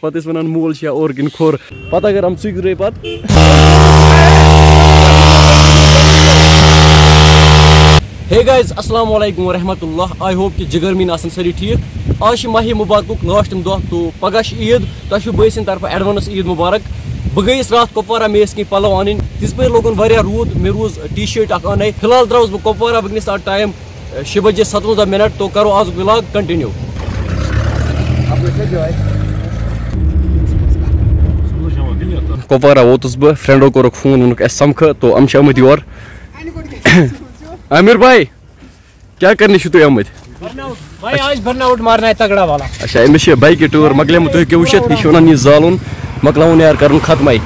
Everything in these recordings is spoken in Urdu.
پتہ ٲسۍ وَنان مول چھا اور کِنہٕ کھوٚر پتہٕ اگر یِم ژُکۍ درٛاے پتہٕ ہے گایز السلام علیکم ورحمۃ اللہ آئی ہوپ کہ جگر میٖن آسان سٲری ٹھیٖک آز چھِ ماہِ مُبارکُک لاسٹِم دۄہ تو پگاہ چھِ عیٖد تۄہہِ چھُو بٲے سٕنٛدِ طرفہٕ ایڈوانس عیٖد مُبارک بہٕ گٔیَس راتھ کۄپوارہ مےٚ ٲسۍ کینٛہہ پَلو اَنٕنۍ تِژ پھِر لوگُن واریاہ روٗد مےٚ روٗز ٹی شٲٹ اکھ اَنٕنۍ فی الحال درٛاوُس بہٕ کۄپوارہ وٕنکٮ۪نَس آو ٹایم 6:57 تو کرو آزُک وِلاگ کنٹِنیوٗ کۄپوارہ ووتُس بہٕ فرٛٮ۪نٛڈو کوٚرُکھ فون ووٚنُکھ اَسہِ سَمکھٕ تو یِم چھِ آمٕتۍ یور عامر بھائی کیا کرنہِ چھِو تُہۍ آمٕتۍ اچھا أمِس چھِ بایکہِ ٹٲر مۄکلیمُت تُہۍ ہیٚکِو وٕچھِتھ یہِ چھِ وَنان یہِ زالُن مۄکلاوُن یارٕ کَرُن ختمٕے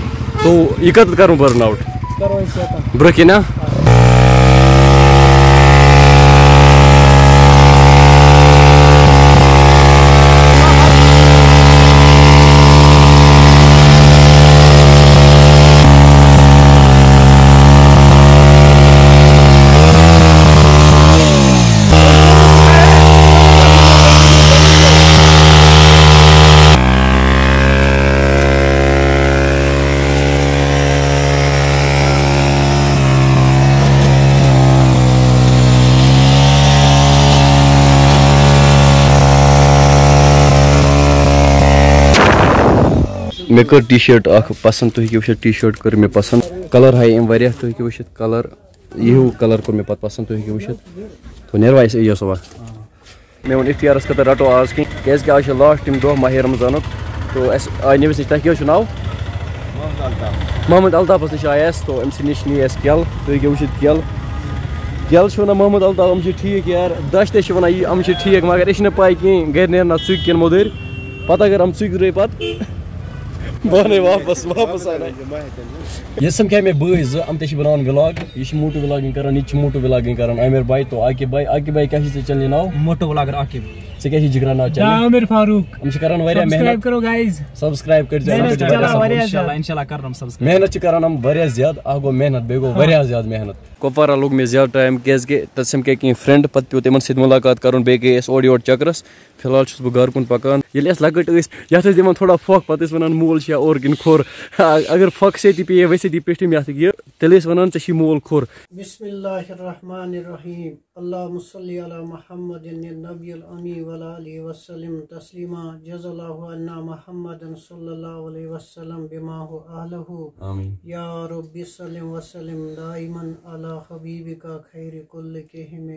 تو یہِ کَتٮ۪تھ کَرُن بٔرٕن آوُٹ برٛونٛہہ کِنۍ ہا مےٚ کٔر ٹی شٲٹ اکھ پسنٛد تُہۍ ہیٚکِو وٕچھِتھ ٹی شٲٹ کٔر مےٚ پسنٛد کلر ہایے أمۍ واریاہ تُہۍ ہیٚکِو وٕچھِتھ کلر یہِ ہیوٗ کلر کوٚر مےٚ پتہٕ پسنٛد تُہۍ ہیٚکِو وٕچھِتھ تو نیروا أسۍ أیٖزیو صُبح مےٚ ووٚن اِفتِیارس خٲطرٕ رٹو آز کینٛہہ کیٛازِکہِ آز چھُ لاسٹِم دۄہ ماہِ رمضانُک تو اَسہِ آے نٔمِس نِش تۄہہِ کیٛاہ حظ چھُ ناو محمد الطافس نِش آے اَسہِ تو أمۍ سٕنٛدِ نِش نی اَسہِ کیلہٕ تُہۍ ہیٚکِو وٕچھِتھ کیلہٕ کیلہٕ چھِ وَنان محمد الطاف یِم چھِ ٹھیٖک یار دَچھ تہِ چھِ وَنان یہِ یِم چھِ ٹھیٖک مگر أسۍ چھِنہٕ پاے کِہیٖنۍ گرِ نیرنا ژُکۍ کِنہٕ مٔدٕرۍ پتہٕ اگر یِم ژُکۍ درٛاے پتہٕ بہٕ اَنے واپس یہِ سَمکھے مےٚ بٲے زٕ یِم تہِ چھِ بناوان وِلاگ یہِ چھِ موٹو وِلاگِنٛگ کران یہِ تہِ چھِ موٹو وِلاگِنٛگ کران عامر بھاے تو عاقب بھاے کیٛاہ چھِ ژےٚ چنلہِ ناو موٹو وِلاگر عاقب ژےٚ کیٛاہ چھِ جگرا ناو چنلہِ عامر فاروق یِم چھِ کران واریاہ محنت سبسکرایب کٔرۍزیٚو محنت چھِ کران یِم واریاہ زیادٕ اکھ گوٚو محنت بیٚیہِ گوٚو واریاہ زیادٕ محنت کۄپوارہ لوٚگ مےٚ زیادٕ ٹایم کیٛازِکہِ تَتہِ سَمکھے کینٛہہ فرٛٮ۪نٛڈ پَتہٕ پیوٚو تِمن سۭتۍ مُلاقات کَرُن بیٚیہِ گٔے أسۍ اورٕ یورٕ چکرس فی الحال چھُس بہٕ گرٕ کُن پکان ییٚلہِ أسۍ لۄکٕٹۍ ٲسۍ یتھ ٲسۍ دِوان تھوڑا پھۄکھ پتہٕ ٲسۍ وَنان مول چھا اور کِنہٕ کھوٚر اگر پھۄکھ سۭتی پیٚیے ؤسِتھ یہِ پیٚٹھِم یتھ یہِ تیٚلہِ ٲسۍ وَنان ژےٚ چھی مول کھوٚر بسم اللہ الرحمن الرحیم اللہم صلی علی محمد النبی الامی وعلی آلہ وسلم تسلیما جز اللہ عنا محمد صلی اللہ علیہ وسلم بما هو اہلہ یا رب سلم وسلم دائما علی حبیبک خیر کل کہم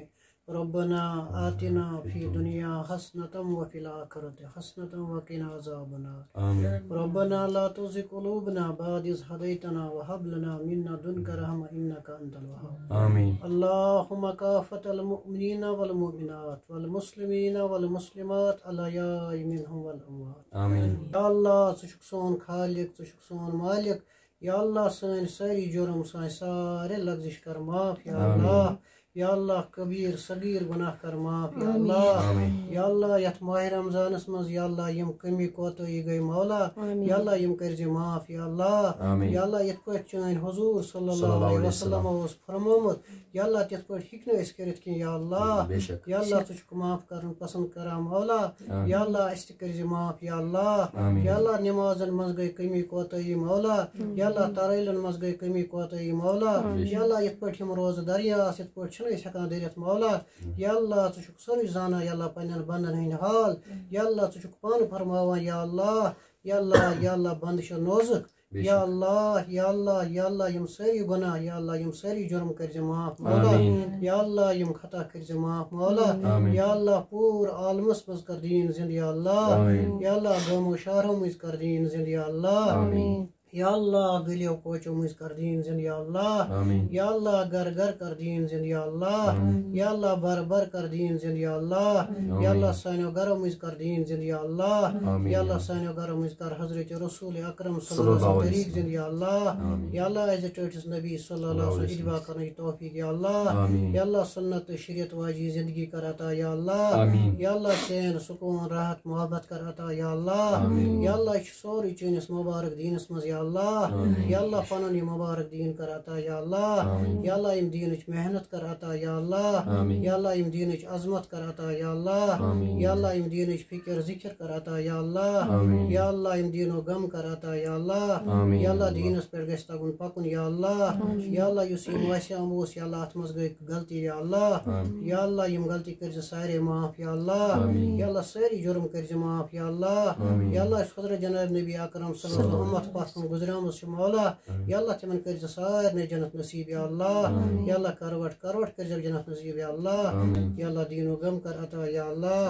ربنا آتنا فی دنیا حسنة وفی الآخرۃ حسنة وقنا عذاب النار ربنا لا تزغ قلوبنا بعد إذ هديتنا وهب لنا من لدنك رحمة إنك أنت الوهاب اللهم كافة المؤمنين والمؤمنات والمسلمين والمسلمات الأحياء منهم والأموات یا اللہ ژٕ چھُکھ سون خالق ژٕ چھُکھ سون مالک یا اللہ سٲنۍ سٲری جرم سٲنۍ سارے لغزش کر معاف یا اللہ کبیر صغیر گناہ کر معاف یا اللہ یتھ ماہ رمضانس منٛز یا اللہ یم کمی کوتٲہی گٔے مولا یا اللہ یم کٔرزِ معاف یا اللہ یِتھ پٲٹھۍ چٲنۍ حضوٗر صلی اللہ علیہ وسلم اوس فرمومُت یا اللہ تِتھ پٲٹھۍ ہیٚکہِ نہٕ أسۍ کٔرِتھ کینٛہہ یا اللہ ژٕ چھُکھ معاف کرُن پسنٛد کران مولا یا اللہ اَسہِ تہِ کٔرزِ معاف یا اللہ نمازن منٛز گٔے کمی کوتٲہی مولا یا اللہ ترٲیلن منٛز گٔے کمی کوتٲہی مولا یا اللہ یِتھ پٲٹھۍ یِم روزٕ دریا آسہٕ یِتھ پٲٹھۍ چھِنہٕ أسۍ ہٮ۪کان دٔرِتھ مولا یا اللہ ژٕ چھُکھ سورُے زانان یا اللہ پننٮ۪ن بنٛدن ہٕنٛدۍ حال یا اللہ ژٕ چھُکھ پانہٕ فرماوان یا اللہ بنٛدٕ چھِ نوزُک یا اللہ یم سٲری گۄناہ یا اللہ یم سٲری جرم کٔرزِ معاف مولا یا اللہ یم خطا کٔرزِ معاف مولا یا اللہ پوٗرٕ عالمس منٛز کر دیٖن زِنٛدٕ یا اللہ گامو شہرو مٔنٛزۍ کر دیٖن زِنٛدٕ یا اللہ گلیو کوچو مٔنٛزۍ کر دیٖن زِنٛدٕ یا اللہ گر گر کر دیٖن زِنٛدٕ یا اللہ بر بر کر دیٖن زِنٛدٕ یا اللہ سانیو گرو مٔنٛزۍ کر دیٖن زِنٛدٕ یا اللہ سانیو گرو مٔنٛزۍ کر حضرت رسول اکرم صلی اللہ علیہ وسلم طریٖق زِنٛدٕ یا اللہ اَسہِ دِ ٹٲٹھِس نبی صلی اللہ علیہ وسلم اِتباع کرنٕچ توفیٖق یا اللہ سنت تہٕ شریعت واجی زندگی کر عطا یا اللہ چین سکوٗن راحت محبت کر عطا یا اللہ یہِ چھُ سورُے چٲنِس مُبارک دیٖنس منٛز یا اللہ یا اللہ پنن یہ مبارک دین کر عطا یا اللہ یا اللہ یم دینچ محنت کر عطا یا اللہ یا اللہ یم دینچ عظمت کر عطا یا اللہ یا اللہ یم دینچ فکر ذکر کر عطا یا اللہ یا اللہ یم دین و غم کر عطا یا اللہ یا اللہ دینس پر گژھِ تگن پکن یا اللہ یا اللہ یس یم وسیام اوس یا اللہ ات مز گئی غلطی یا اللہ یا اللہ یم غلطی کرز سارے معاف یا اللہ یا اللہ ساری جرم کرز معاف یا اللہ یا اللہ حضرت جناب نبی اکرم صلی اللہ علیہ وسلم امت پتھ کن گزریمز چھ مولا یا اللہ تمن کرز سارنے جنت نصیب یا اللہ یا اللہ کروٹ کرز جنت نصیب یا اللہ یا اللہ دین و غم کر عطا یا اللہ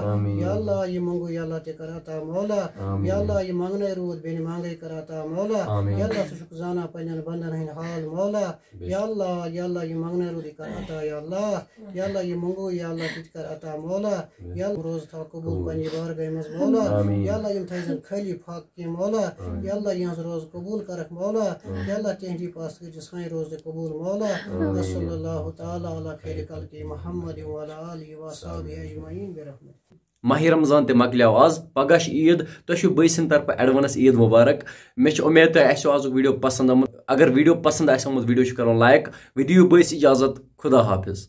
یا اللہ یہ منگو یا اللہ تے کر عطا مولا یا اللہ یہ مانگنے رود بین مانگے کر عطا مولا یا اللہ ژٕ چھُکھ زانان پننٮ۪ن بندن ہٕنٛدۍ حال مولا یا اللہ یہ مانگنے رودی کر عطا یا اللہ یا اللہ یہ منگو یا اللہ تہِ کر عطا مولا یا اللہ روز تھاو قبول پننہِ بارگاہ منٛز مولا یا اللہ یم تھٲیزن خٲلی پھاک کینٛہہ مولا یا اللہ یہنٛز روز قبول کرکھ مولا یا اللہ تہنٛدی پاس کٔرزِ سٲنۍ روز تہِ قبول مولا صلی اللہ تعالیٰ علی خیر خلقہ محمد وعلی آلہ وصحبہ اجمعین برحمتہ. ماہ رمضان تہ مکلیو آز پگہ عید تہ بٲے سٕنٛدِ طرفہٕ ایڈوانس عید مبارک. مےٚ چھِ اُمید تۄہہِ آسیو آزُک ویڈیو پسنٛد آمُت. اگر ویڈیو پسنٛد آسہِ آمُت ویڈیو چھُ کرُن لایک. وۄنۍ دِیِو بٲیِس اجازت. خدا حافظ.